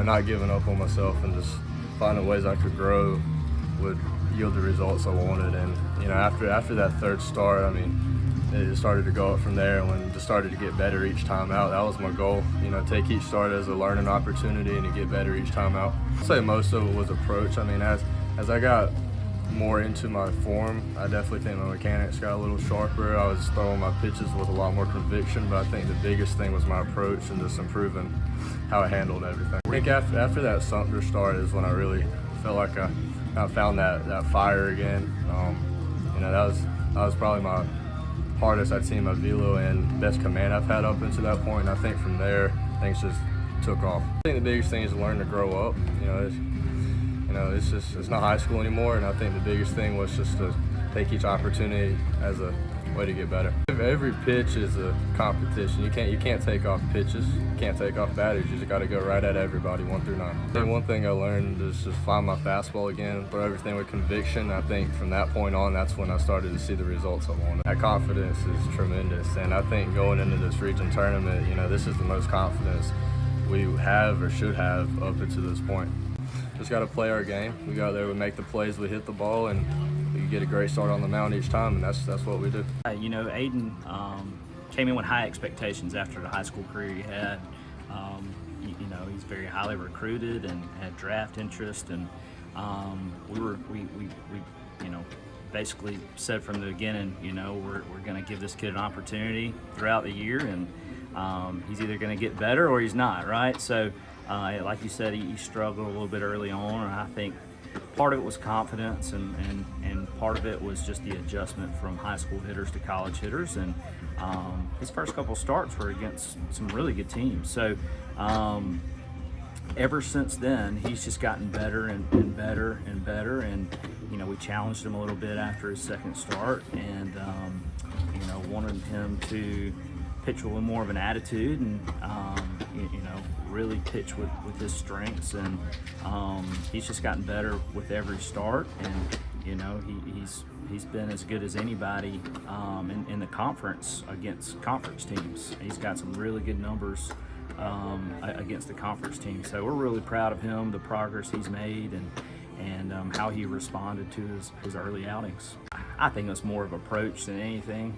not giving up on myself and just finding ways I could grow would yield the results I wanted. And after that third start, I mean, it just started to go up from there, and when just started to get better each time out. That was my goal, take each start as a learning opportunity and to get better each time out. I'd say most of it was approach. I mean, as I got more into my form, I definitely think my mechanics got a little sharper. I was throwing my pitches with a lot more conviction, but I think the biggest thing was my approach and just improving how I handled everything. I think after that Sumter start is when I really felt like I found that fire again. That was probably my hardest I'd seen my velo and best command I've had up until that point. And I think from there, things just took off. I think the biggest thing is to learn to grow up. It's not high school anymore, and I think the biggest thing was just to take each opportunity as a way to get better. Every pitch is a competition. You can't take off pitches, you can't take off batters. You just got to go right at everybody, 1 through 9. I think one thing I learned is just find my fastball again, throw everything with conviction. I think from that point on, that's when I started to see the results I wanted. That confidence is tremendous, and I think going into this region tournament, this is the most confidence we have or should have up until this point. Just got to play our game. We go out there, we make the plays, we hit the ball, and we get a great start on the mound each time, and that's what we do. Aydin came in with high expectations after the high school career he had. He's very highly recruited and had draft interest, and we basically said from the beginning, we're going to give this kid an opportunity throughout the year, and he's either going to get better or he's not, right? So, like you said, he struggled a little bit early on, and I think part of it was confidence, and part of it was just the adjustment from high school hitters to college hitters. And his first couple starts were against some really good teams. So ever since then, he's just gotten better and better and better. And we challenged him a little bit after his second start, and wanted him to pitch with a little more of an attitude, and really pitch with his strengths, and he's just gotten better with every start, and he's been as good as anybody in the conference against conference teams. He's got some really good numbers against the conference team, so we're really proud of him, the progress he's made, and how he responded to his early outings. I think it's more of approach than anything.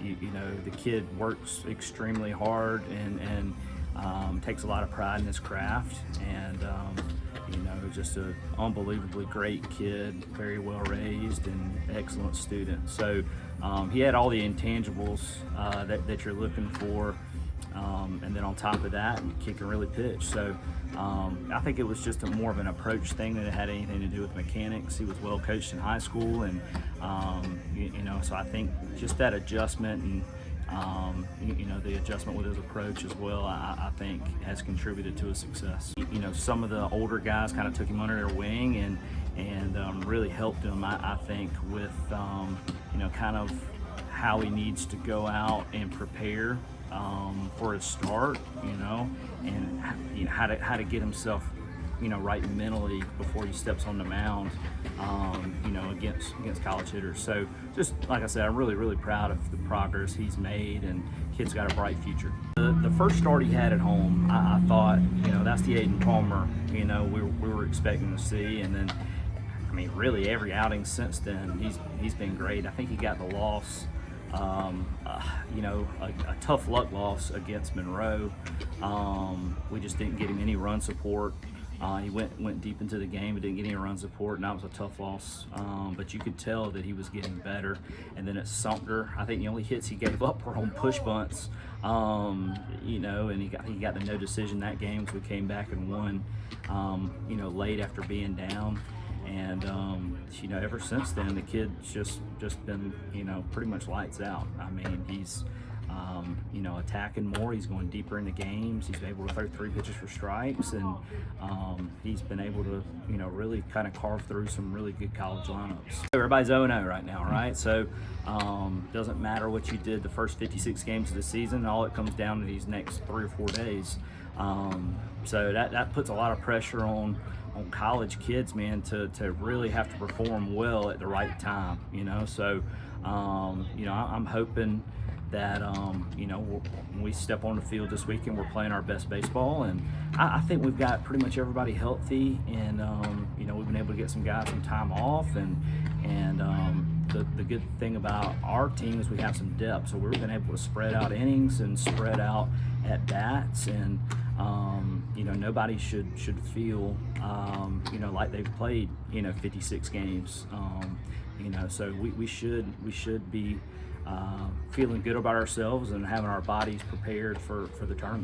The kid works extremely hard and takes a lot of pride in his craft, and just an unbelievably great kid, very well raised and excellent student. So he had all the intangibles that you're looking for, and then on top of that, he can really pitch. So I think it was just more of an approach thing than it had anything to do with mechanics. He was well coached in high school, and so I think just that adjustment and the adjustment with his approach as well, I think has contributed to his success. Some of the older guys kind of took him under their wing and really helped him, I think, with kind of how he needs to go out and prepare for his start, and how to get himself right mentally before he steps on the mound, against college hitters. So just like I said, I'm really, really proud of the progress he's made, and kid's got a bright future. The first start he had at home, I thought, that's the Aydin Palmer, we were expecting to see, and then, really every outing since then, he's been great. I think he got the loss, a tough luck loss against Monroe. We just didn't get him any run support. He went deep into the game, but didn't get any run support, and that was a tough loss. But you could tell that he was getting better. And then at Sumter, I think the only hits he gave up were on push bunts. And he got the no decision that game, so we came back and won. Late after being down. And ever since then, the kid's just been pretty much lights out. He's attacking more. He's going deeper into games. He's able to throw 3 pitches for strikes, and he's been able to really kind of carve through some really good college lineups. Everybody's 0-0 right now, right? So doesn't matter what you did the first 56 games of the season. All it comes down to these next 3 or 4 days. So that puts a lot of pressure on college kids, man, to really have to perform well at the right time, So I'm hoping that you know, when we step on the field this weekend, we're playing our best baseball, and I think we've got pretty much everybody healthy, and you know, we've been able to get some guys some time off, and the good thing about our team is we have some depth, so we've been able to spread out innings and spread out at bats, and you know, nobody should feel you know, like they've played, you know, 56 games. You know, so we should be feeling good about ourselves and having our bodies prepared for the tournament.